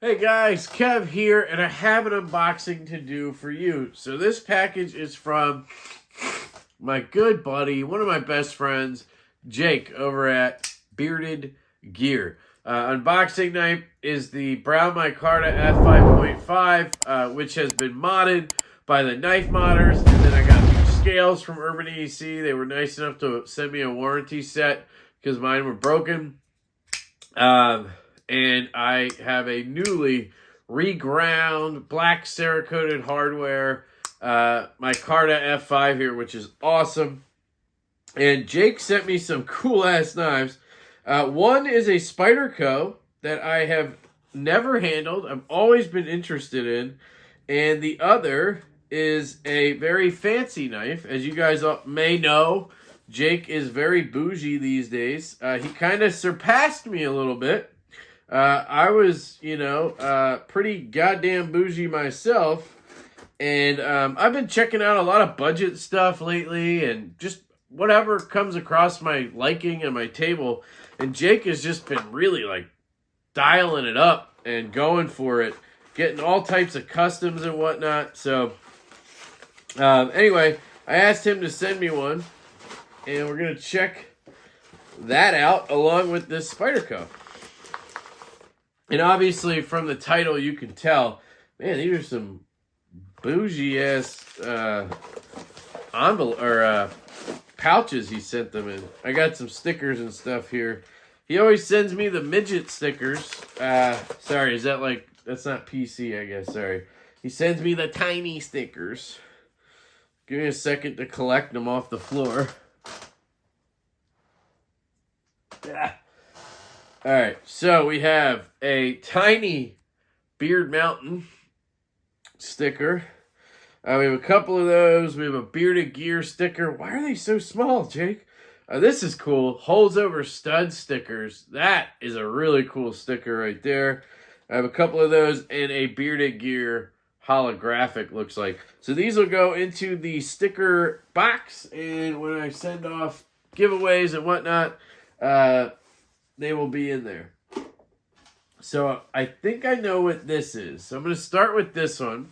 Hey guys, Kev here, and I have an unboxing to do for you. So this package is from my good buddy, one of my best friends, Jake, over at Bearded Gear. Unboxing knife is the Brown Micarta F5.5, which has been modded by the knife modders. And then I got these scales from Urban EDC. They were nice enough to send me a warranty set because mine were broken. And I have a newly reground black Cerakoted hardware Micarta F5 here, which is awesome. And Jake sent me some cool ass knives. One is a Spyderco that I have never handled. I've always been interested in. And the other is a very fancy knife. As you guys may know, Jake is very bougie these days. He kind of surpassed me a little bit. I was, pretty goddamn bougie myself. And I've been checking out a lot of budget stuff lately and just whatever comes across my liking and my table. And Jake has just been really, dialing it up and going for it. Getting all types of customs and whatnot. So, anyway, I asked him to send me one. And we're going to check that out along with this Spyderco. And obviously, from the title, you can tell, man, these are some bougie-ass envelope or pouches he sent them in. I got some stickers and stuff here. He always sends me the midget stickers. Sorry, is that that's not PC, I guess, sorry. He sends me the tiny stickers. Give me a second to collect them off the floor. Yeah. All right, so we have a tiny Beard Mountain sticker. We have a couple of those. We have a Bearded Gear sticker. Why are they so small, Jake? This is cool. Holes over stud stickers. That is a really cool sticker right there. I have a couple of those and a Bearded Gear holographic, looks like. So these will go into the sticker box, and when I send off giveaways and whatnot, they will be in there. So I think I know what this is. So I'm going to start with this one.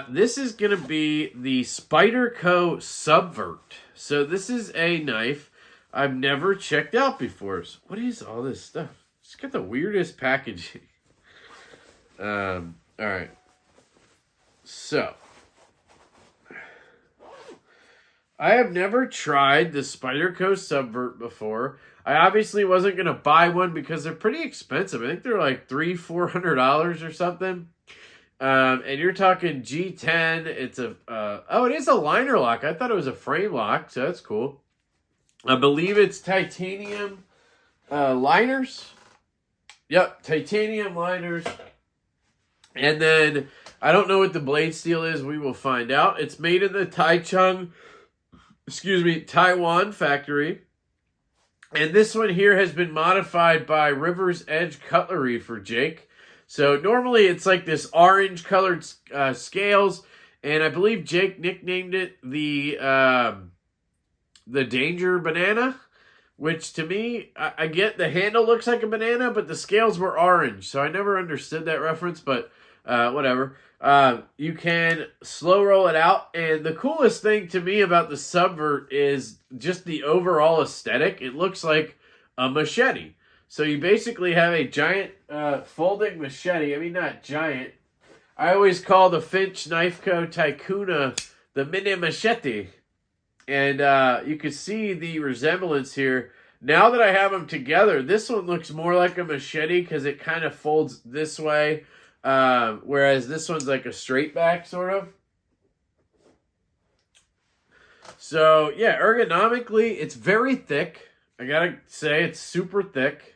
This is going to be the Spyderco Subvert. So this is a knife I've never checked out before. So what is all this stuff? It's got the weirdest packaging. All right. So I have never tried the Spyderco Subvert before. I obviously wasn't going to buy one because they're pretty expensive. I think they're like $300-400 or something. And you're talking G10. It's it is a liner lock. I thought it was a frame lock, so that's cool. I believe it's titanium liners. Yep, titanium liners. And then, I don't know what the blade steel is. We will find out. It's made in the Taiwan factory. And this one here has been modified by River's Edge Cutlery for Jake. So normally it's like this orange colored scales. And I believe Jake nicknamed it the Danger Banana. Which to me, I get the handle looks like a banana, but the scales were orange. So I never understood that reference, but whatever. You can slow roll it out. And the coolest thing to me about the Subvert is just the overall aesthetic. It looks like a machete. So you basically have a giant folding machete. I mean, not giant. I always call the Finch Knife Co. Tycoona the mini machete. And you can see the resemblance here. Now that I have them together, this one looks more like a machete because it kind of folds this way. Whereas this one's like a straight back, sort of. So, yeah, ergonomically, it's very thick. I gotta say, it's super thick.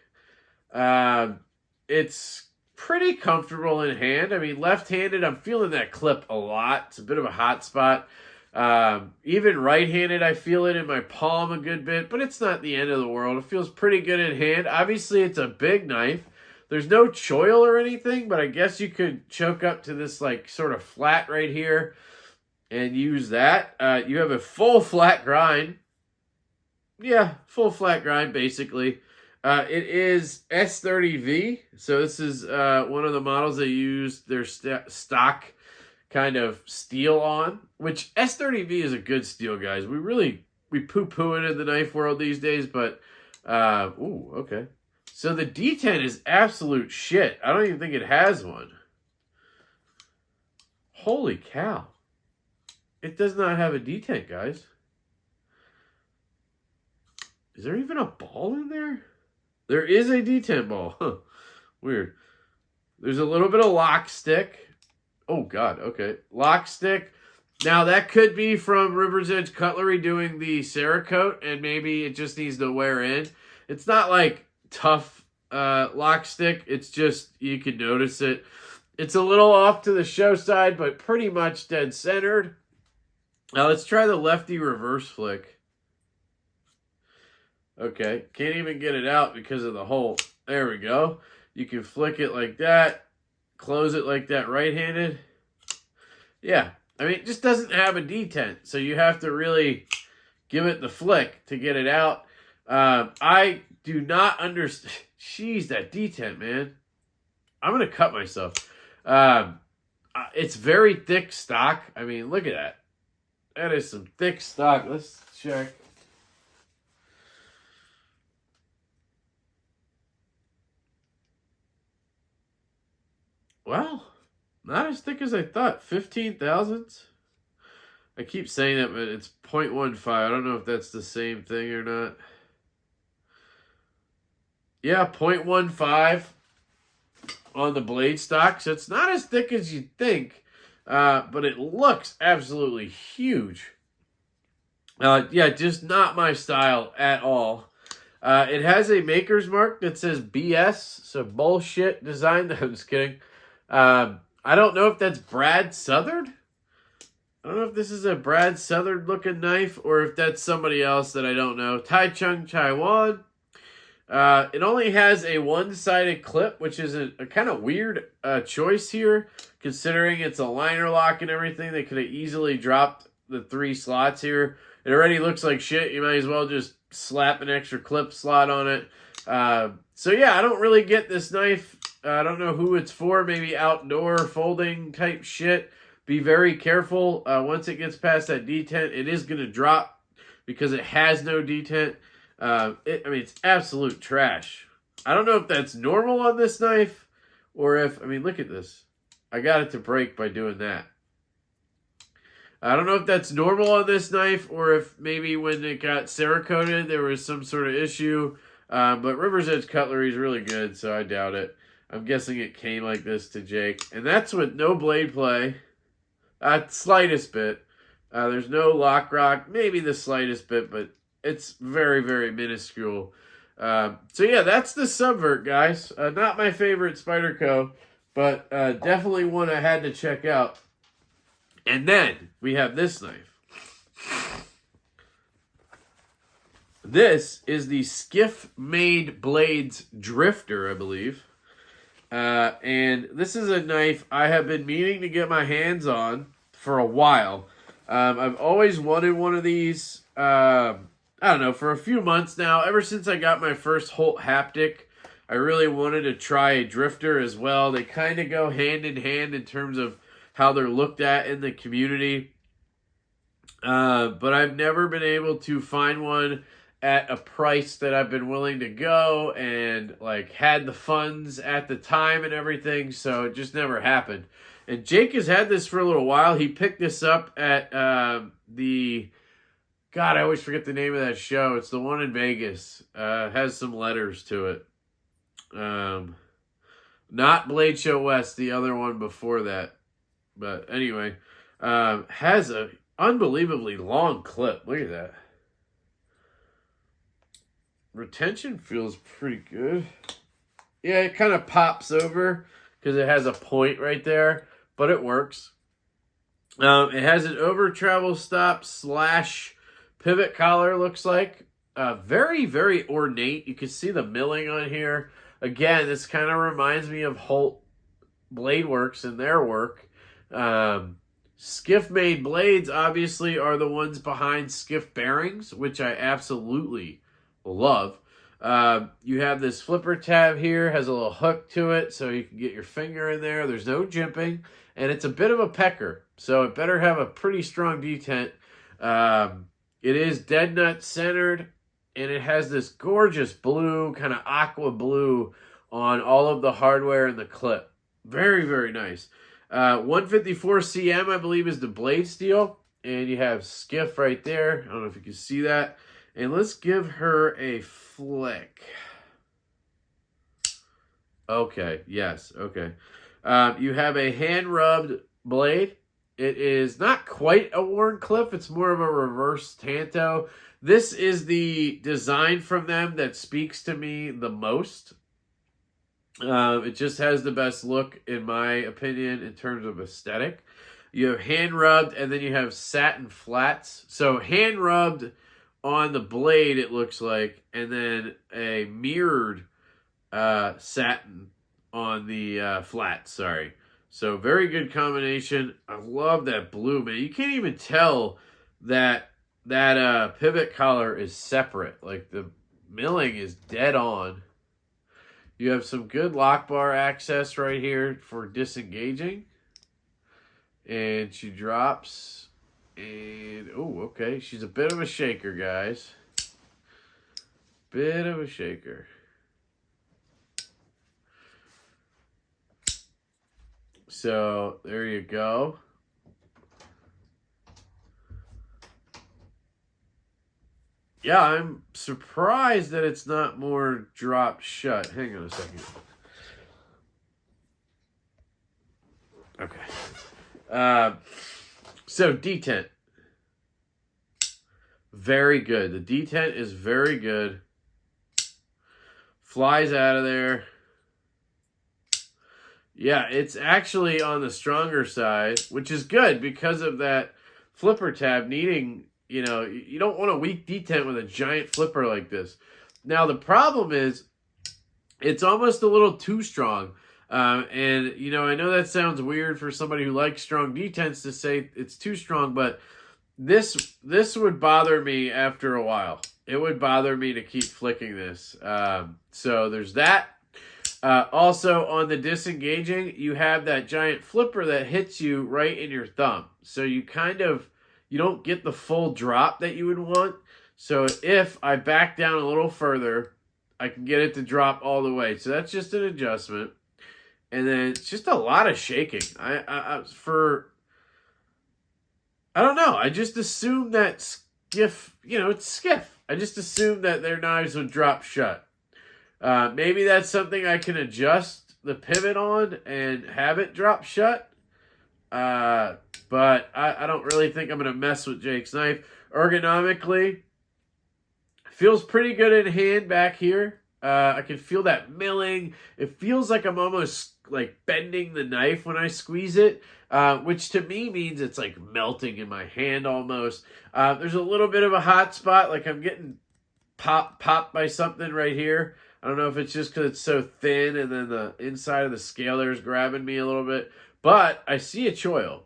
It's pretty comfortable in hand. I mean, left-handed, I'm feeling that clip a lot. It's a bit of a hot spot. Even right-handed, I feel it in my palm a good bit, but it's not the end of the world. It feels pretty good in hand. Obviously, it's a big knife. There's no choil or anything, but I guess you could choke up to this sort of flat right here and use that. You have a full flat grind. Yeah, full flat grind, basically. It is S30V, so this is one of the models they use their stock kind of steel on, which S30V is a good steel, guys. We poo-poo it in the knife world these days, but, ooh, okay. So the Detent is absolute shit. I don't even think it has one. Holy cow. It does not have a Detent, guys. Is there even a ball in there? There is a Detent ball. Huh. Weird. There's a little bit of lock stick. Oh, God. Okay. Lock stick. Now, that could be from River's Edge Cutlery doing the Cerakote, and maybe it just needs to wear in. It's not like tough lock stick. It's just, you can notice it. It's a little off to the show side, but pretty much dead centered. Now, let's try the lefty reverse flick. Okay, can't even get it out because of the hole. There we go. You can flick it like that, close it like that right-handed. Yeah, I mean, it just doesn't have a detent, so you have to really give it the flick to get it out. I do not understand. Jeez, that detent, man. I'm going to cut myself. It's very thick stock. I mean, look at that. That is some thick stock. Let's check. Well, not as thick as I thought. 15 thousandths. I keep saying that, but it's 0.15. I don't know if that's the same thing or not. Yeah, 0.15 on the blade stock. So it's not as thick as you'd think, but it looks absolutely huge. Yeah, just not my style at all. It has a maker's mark that says BS, so bullshit design. I'm just kidding. I don't know if that's Brad Southard. I don't know if this is a Brad Southard looking knife or if that's somebody else that I don't know. Taichung Taiwan. It only has a one-sided clip, which is a kind of weird choice here, considering it's a liner lock and everything. They could have easily dropped the 3 slots here. It already looks like shit. You might as well just slap an extra clip slot on it. So yeah, I don't really get this knife. I don't know who it's for. Maybe outdoor folding type shit. Be very careful. Once it gets past that detent, it is going to drop because it has no detent. I mean, it's absolute trash. I don't know if that's normal on this knife or if, I mean, look at this. I got it to break by doing that. I don't know if that's normal on this knife or if maybe when it got Cerakoted, there was some sort of issue. But River's Edge Cutlery is really good, so I doubt it. I'm guessing it came like this to Jake. And that's with no blade play. Slightest bit. There's no lock rock. Maybe the slightest bit, but it's very, very minuscule. So yeah, that's the Subvert, guys. Not my favorite Spyderco, but definitely one I had to check out. And then we have this knife. This is the Skiff Made Blades Drifter, I believe. And this is a knife I have been meaning to get my hands on for a while. I've always wanted one of these, I don't know, for a few months now. Ever since I got my first Holt Haptic, I really wanted to try a drifter as well. They kind of go hand in hand in terms of how they're looked at in the community. But I've never been able to find one at a price that I've been willing to go and like had the funds at the time and everything, so it just never happened. And Jake has had this for a little while. He picked this up at the, God, I always forget the name of that show. It's the one in Vegas. Has some letters to it. Not Blade Show West, the other one before that. But anyway, has a unbelievably long clip. Look at that. Retention feels pretty good. Yeah, it kind of pops over because it has a point right there, but it works. It has an over travel stop / pivot collar, looks like. Very, very ornate. You can see the milling on here. Again, this kind of reminds me of Holt Blade Works and their work. Skiff Made Blades, obviously, are the ones behind Skiff Bearings, which I absolutely love. You have this flipper tab here, has a little hook to it so you can get your finger in there. There's no jimping, and it's a bit of a pecker, so it better have a pretty strong detent. It is dead nut centered, and it has this gorgeous blue, kind of aqua blue on all of the hardware and the clip. Very, very nice. 154 cm, I believe, is the blade steel. And you have Skiff right there. I don't know if you can see that. And let's give her a flick. Okay, yes, okay. You have a hand-rubbed blade. It is not quite a worn clip. It's more of a reverse tanto. This is the design from them that speaks to me the most. It just has the best look, in my opinion, in terms of aesthetic. You have hand-rubbed, and then you have satin flats. So hand-rubbed on the blade, it looks like, and then a mirrored satin on the flats, sorry. So very good combination. I love that blue, man. You can't even tell that pivot collar is separate. Like, the milling is dead on. You have some good lock bar access right here for disengaging. And she drops. And, oh, okay. She's a bit of a shaker, guys. Bit of a shaker. So, there you go. Yeah, I'm surprised that it's not more dropped shut. Hang on a second. Okay. So, detent. Very good. The detent is very good. Flies out of there. Yeah, it's actually on the stronger side, which is good because of that flipper tab needing, you know, you don't want a weak detent with a giant flipper like this. Now, the problem is it's almost a little too strong. And, you know, I know that sounds weird for somebody who likes strong detents to say it's too strong, but this would bother me after a while. It would bother me to keep flicking this. So there's that. Also, on the disengaging, you have that giant flipper that hits you right in your thumb. So you don't get the full drop that you would want. So if I back down a little further, I can get it to drop all the way. So that's just an adjustment. And then it's just a lot of shaking. I don't know. I just assumed that Skiff, you know, it's Skiff. I just assumed that their knives would drop shut. Maybe that's something I can adjust the pivot on and have it drop shut. But I don't really think I'm going to mess with Jake's knife. Ergonomically, feels pretty good in hand back here. I can feel that milling. It feels like I'm almost like bending the knife when I squeeze it, which to me means it's like melting in my hand almost. There's a little bit of a hot spot, like I'm getting popped by something right here. I don't know if it's just because it's so thin and then the inside of the scale there is grabbing me a little bit. But I see a choil.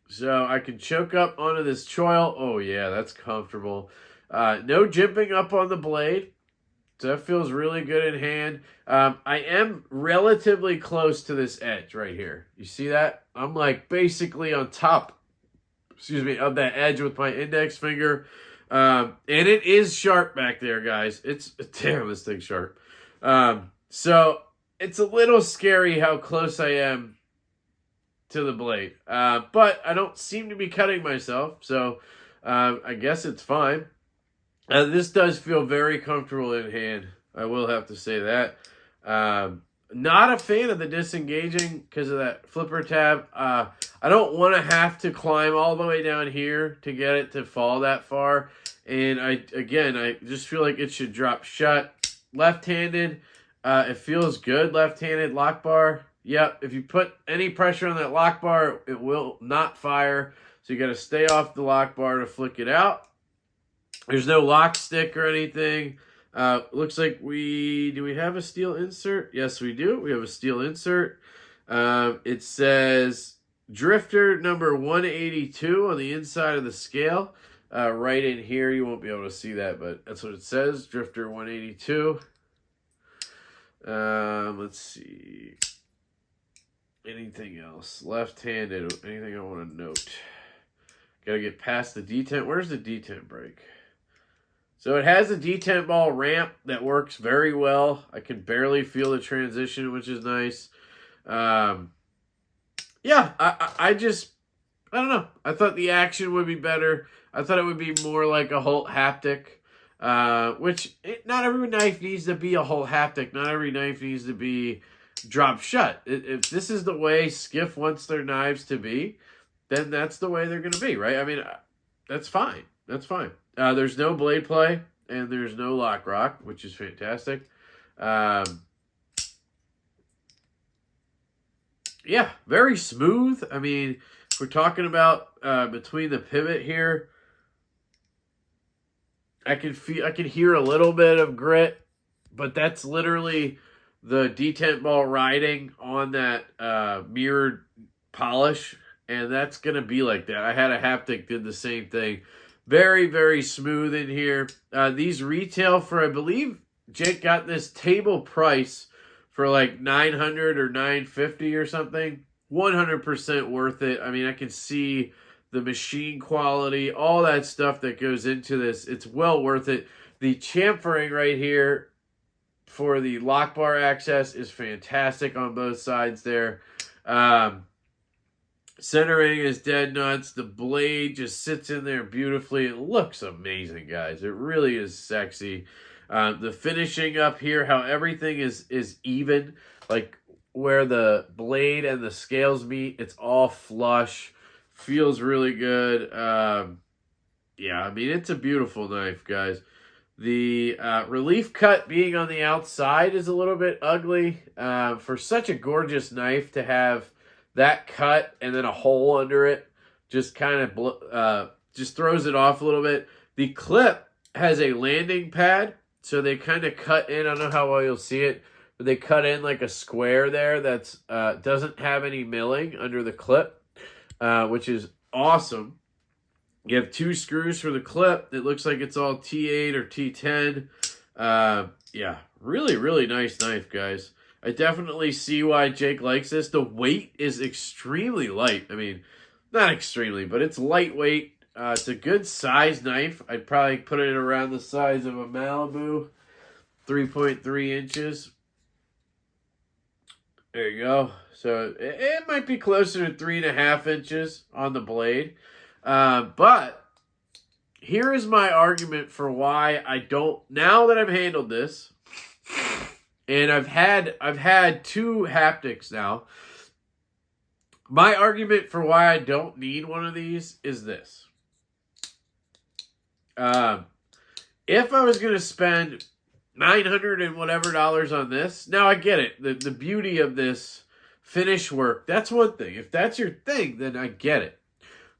So I can choke up onto this choil. Oh, yeah, that's comfortable. No jimping up on the blade. So that feels really good in hand. I am relatively close to this edge right here. You see that? I'm like basically on top, of that edge with my index finger. And it is sharp back there, guys. Damn, this thing's sharp. So it's a little scary how close I am to the blade. But I don't seem to be cutting myself, so I guess it's fine. This does feel very comfortable in hand. I will have to say that. Not a fan of the disengaging because of that flipper tab. I don't want to have to climb all the way down here to get it to fall that far. And I just feel like it should drop shut. Left-handed, it feels good. Left-handed lock bar. Yep, if you put any pressure on that lock bar, it will not fire. So you got to stay off the lock bar to flick it out. There's no lock stick or anything. Looks like do we have a steel insert? Yes, we do. We have a steel insert. It says Drifter number 182 on the inside of the scale. right in here. You won't be able to see that, but that's what it says. Drifter 182. Let's see. Anything else? Left-handed. Anything I want to note? Got to get past the detent. Where's the detent brake? So it has a detent ball ramp that works very well. I can barely feel the transition, which is nice. Yeah, I don't know. I thought the action would be better. I thought it would be more like a Holt haptic, not every knife needs to be a Holt haptic. Not every knife needs to be drop shut. If this is the way Skiff wants their knives to be, then that's the way they're going to be, right? I mean, that's fine. That's fine. There's no blade play, and there's no lock rock, which is fantastic. Yeah, very smooth. I mean, if we're talking about between the pivot here, I can hear a little bit of grit, but that's literally the detent ball riding on that mirrored polish, and that's going to be like that. I had a haptic, did the same thing. Very, very smooth in here. These retail for, I believe, Jake got this table price for like $900 or $950 or something. 100% worth it. I mean, I can see the machine quality, all that stuff that goes into this. It's well worth it. The chamfering right here for the lock bar access is fantastic on both sides there. Centering is dead nuts. The blade just sits in there beautifully. It looks amazing, guys. It really is sexy. The finishing up here, how everything is even, like where the blade and the scales meet, it's all flush. Feels really good. Yeah, I mean, it's a beautiful knife, guys. The relief cut being on the outside is a little bit ugly. For such a gorgeous knife to have that cut and then a hole under it just kind of just throws it off a little bit. The clip has a landing pad, so they kind of cut in. I don't know how well you'll see it, but they cut in like a square there that's doesn't have any milling under the clip, which is awesome. You have two screws for the clip. It looks like it's all T8 or T10. Yeah, really, really nice knife, guys. I definitely see why Jake likes this. The weight is extremely light. I mean, not extremely, but it's lightweight. It's a good size knife. I'd probably put it around the size of a Malibu, 3.3 inches. There you go. So it might be closer to 3.5 inches on the blade. But here is my argument for why I don't, now that I've handled this, and I've had two haptics now. My argument for why I don't need one of these is this. If I was going to spend $900 and whatever dollars on this, now I get it. The beauty of this finish work, that's one thing. If that's your thing, then I get it.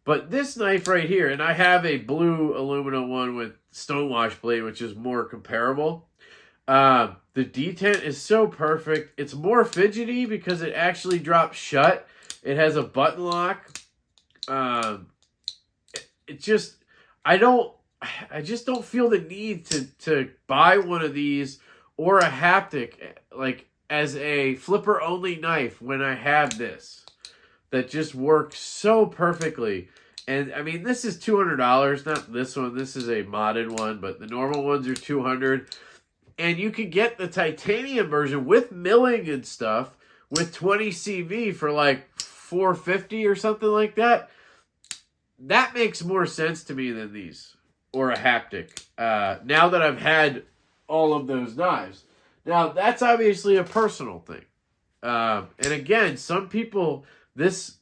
But this knife right here, and I have a blue aluminum one with stonewash blade, which is more comparable. The detent is so perfect. It's more fidgety because it actually drops shut. It has a button lock. I just don't feel the need to buy one of these or a haptic like as a flipper only knife when I have this that just works so perfectly. And I mean, this is $200, not this one. This is a modded one, but the normal ones are $200. And you can get the titanium version with milling and stuff with 20 CV for like $450 or something like that. That makes more sense to me than these or a haptic. Now that I've had all of those knives. Now, that's obviously a personal thing. And again, some people, this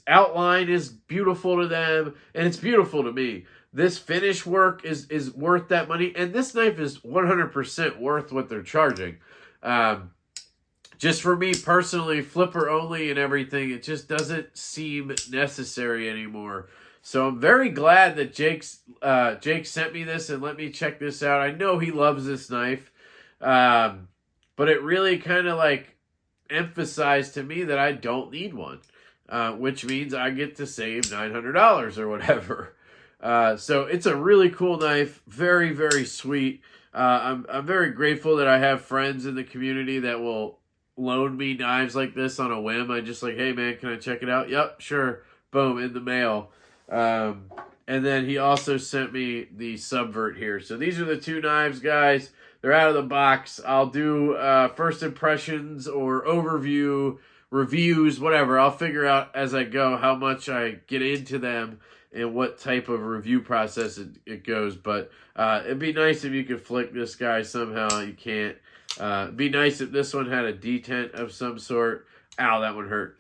outline is beautiful to them, and it's beautiful to me. This finish work is worth that money, and this knife is 100% worth what they're charging. Just for me personally, flipper only and everything, it just doesn't seem necessary anymore. So I'm very glad that Jake sent me this and let me check this out. I know he loves this knife, but it really kind of like emphasized to me that I don't need one, which means I get to save $900 or whatever. So it's a really cool knife. Very, very sweet. I'm very grateful that I have friends in the community that will loan me knives like this on a whim. I just like, hey man, can I check it out? Yep, sure. Boom, in the mail. And then he also sent me the Subvert here. So these are the two knives, guys. They're out of the box. I'll do first impressions or overview, reviews, whatever. I'll figure out as I go how much I get into them and what type of review process it goes. But it'd be nice if you could flick this guy somehow. You can't. It'd be nice if this one had a detent of some sort. Ow, that one hurt.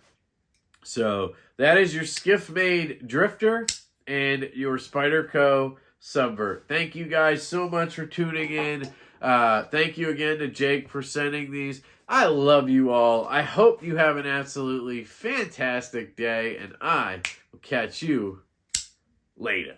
So that is your Skiff-made Drifter and your Spyderco Subvert. Thank you guys so much for tuning in. Thank you again to Jake for sending these. I love you all. I hope you have an absolutely fantastic day, and I will catch you later.